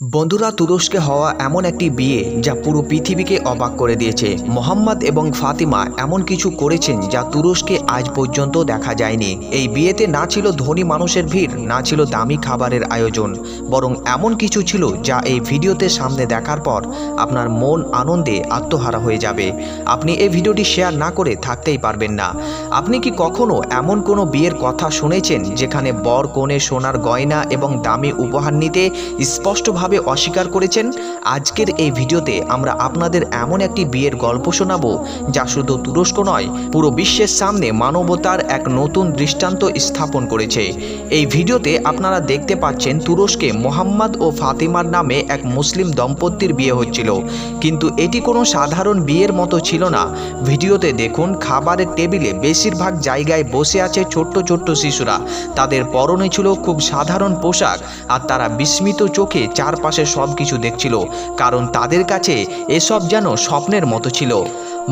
বন্ধুরা, তুরস্কে হওয়া এমন একটি বিয়ে যা পুরো পৃথিবীকে অবাক করে দিয়েছে। মোহাম্মদ এবং ফাতিমা এমন কিছু করেছেন যা তুরস্কে আজ পর্যন্ত দেখা যায়নি। এই বিয়েতে না ছিল ধনী মানুষের ভিড়, না ছিল দামি খাবারের আয়োজন, বরং এমন কিছু ছিল যা এই ভিডিওতে সামনে দেখার পর আপনার মন আনন্দে আত্মহারা হয়ে যাবে। আপনি এই ভিডিওটি শেয়ার না করে থাকতেই পারবেন না। আপনি কি কখনো এমন কোনো বিয়ের কথা শুনেছেন যেখানে বর কনে সোনার গয়না এবং দামি উপহার নিতে স্পষ্টভাবে অস্বীকার করেছেন? আজকের এই ভিডিওতে আমরা আপনাদের এমন একটি বিয়ের গল্প শোনাবো যা শুধু তুরস্ক নয়, পুরো বিশ্বের সামনে মানবতার এক নতুন দৃষ্টান্ত স্থাপন করেছে। এই ভিডিওতে আপনারা দেখতে পাচ্ছেন তুরস্কে মোহাম্মদ ও ফাতিমার নামে এক মুসলিম দম্পতির বিয়ে হচ্ছিল, কিন্তু এটি কোনো সাধারণ বিয়ের মতো ছিল না। ভিডিওতে দেখুন, খাবারের টেবিলে বেশিরভাগ জায়গায় বসে আছে ছোট্ট ছোট্ট শিশুরা। তাদের পরনে ছিল খুব সাধারণ পোশাক, আর তারা বিস্মিত চোখে চারপাশে সব কিছু দেখছিল, কারণ তাদের কাছে এসব যেন স্বপ্নের মতো ছিল।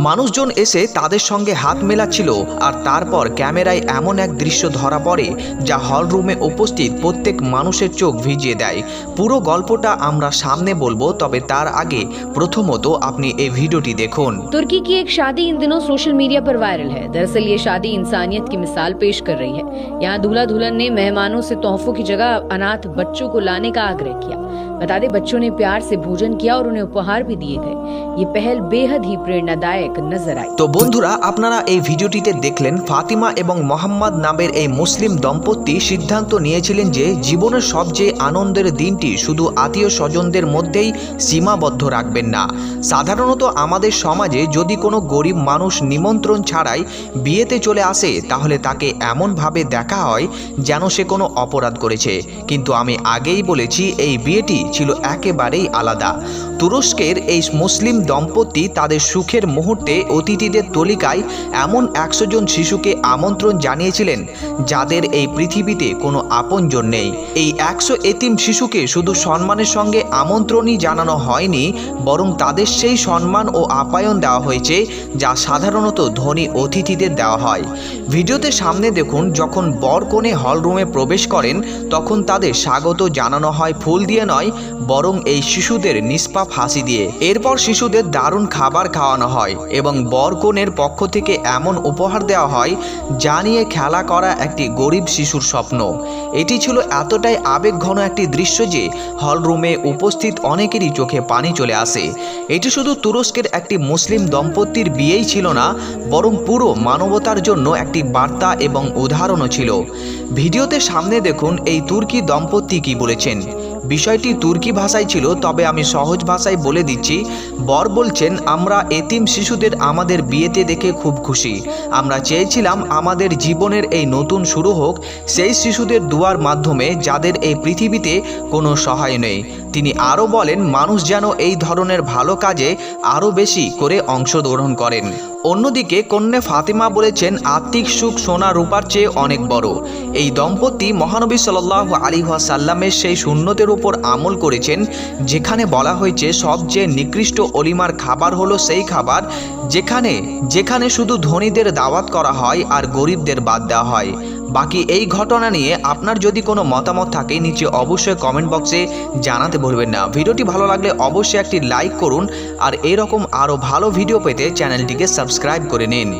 মানুষজন এসে তাদের সঙ্গে হাত মেলাচ্ছিল, আর তারপর ক্যামেরায় এমন এক দৃশ্য ধরা পড়ে যা হলরুমে উপস্থিত প্রত্যেক মানুষের চোখ ভিজিয়ে দেয়। পুরো গল্পটা আমরা সামনে বলবো, তবে তার আগে প্রথমত আপনি এই ভিডিওটি দেখুন। तुर्की की एक शादी इन दिनों सोशल मीडिया पर वायरल है। दरअसल ये शादी इंसानियत की मिसाल पेश कर रही है। यहाँ दूल्हा दुल्हन ने मेहमानों से तोहफों की जगह अनाथ बच्चों को लाने का आग्रह किया। बता दें, बच्चों ने प्यार से भोजन किया और उन्हें उपहार भी दिए गए। ये पहल बेहद ही प्रेरणादायक नजर आई। তো বন্ধুরা, আপনারা এই ভিডিওটিতে দেখলেন ফাতিমা এবং মোহাম্মদ নামের এই মুসলিম দম্পতি সিদ্ধান্ত নিয়েছিলেন যে জীবনের সবচেয়ে আনন্দের দিনটি শুধু আত্মীয় স্বজনদের মধ্যেই সীমাবদ্ধ রাখবেন না। সাধারণত আমাদের সমাজে যদি কোনো গরিব মানুষ নিমন্ত্রণ ছাড়াই বিয়েতে চলে আসে, তাহলে তাকে এমনভাবে দেখা হয় যেন সে কোনো অপরাধ করেছে। কিন্তু আমি আগেই বলেছি, এই বিয়েটি ছিল একেবারেই আলাদা। তুরস্কের এই মুসলিম দম্পতি তাদের সুখের মুহূর্তে অতিথিদের তালিকায় এমন 100 জন শিশুকে আমন্ত্রণ জানিয়েছিলেন যাদের এই পৃথিবীতে কোনো আপনজন নেই। এই 100 এতিম শিশুকে শুধু সম্মানের সঙ্গে আমন্ত্রণই জানানো হয়নি, বরং তাদের সেই সম্মান ও আপ্যায়ন দেওয়া হয়েছে যা সাধারণত ধনী অতিথিদের দেওয়া হয়। ভিডিওতে সামনে দেখুন, যখন বর কনে হলরুমে প্রবেশ করেন তখন তাদের স্বাগত জানানো হয় ফুল দিয়ে নয়, বরং এই শিশুদের নিষ্পাপ হাসি দিয়ে। এরপর শিশুদের দারুণ খাবার খাওয়ানো হয় এবং বর কনের পক্ষ থেকে এমন উপহার দেওয়া হয় যা নিয়ে খেলা করা একটি গরিব শিশুর স্বপ্ন। এটি ছিল এতটাই আবেগঘন একটি দৃশ্য যে হলরুমে উপস্থিত অনেকেরই চোখে পানি চলে আসে। এটি শুধু তুরস্কের একটি মুসলিম দম্পতির বিয়েই ছিল না, বরং পুরো মানবতার জন্য একটি বার্তা এবং উদাহরণও ছিল। ভিডিওতে সামনে দেখুন এই তুর্কি দম্পতি কি বলেছেন। বিষয়টি তুর্কি ভাষায় ছিল, তবে আমি সহজ ভাষায় বলে দিচ্ছি। বর বলছেন, আমরা এতিম শিশুদের আমাদের বিয়েতে দেখে খুব খুশি। আমরা চেয়েছিলাম আমাদের জীবনের এই নতুন শুরু হোক সেই শিশুদের দুয়ার মাধ্যমে যাদের এই পৃথিবীতে কোনো সহায় নেই। তিনি আরও বলেন, মানুষ যেন এই ধরনের ভালো কাজে আরও বেশি করে অংশগ্রহণ করেন। অন্যদিকে কন্যা ফাতিমা বলেছেন, আত্মিক সুখ সোনা রূপার চেয়ে অনেক বড়। এই দম্পতি মহানবী সাল্লাল্লাহু আলাইহি ওয়াসাল্লামের সেই সুন্নতের উপর আমল করেছেন যেখানে বলা হয়েছে সবচেয়ে নিকৃষ্ট অলিমার খাবার হলো সেই খাবার যেখানে শুধু ধনীদের দাওয়াত করা হয় আর গরিবদের বাদ দেওয়া হয়। বাকি এই ঘটনা নিয়ে আপনার যদি কোনো মতামত থাকে নিচে অবশ্যই কমেন্ট বক্সে জানাতে ভুলবেন না। ভিডিওটি ভালো লাগলে অবশ্যই একটি লাইক করুন, আর এরকম আরও ভালো ভিডিও পেতে চ্যানেলটিকে সাবস্ক্রাইব করে নিন।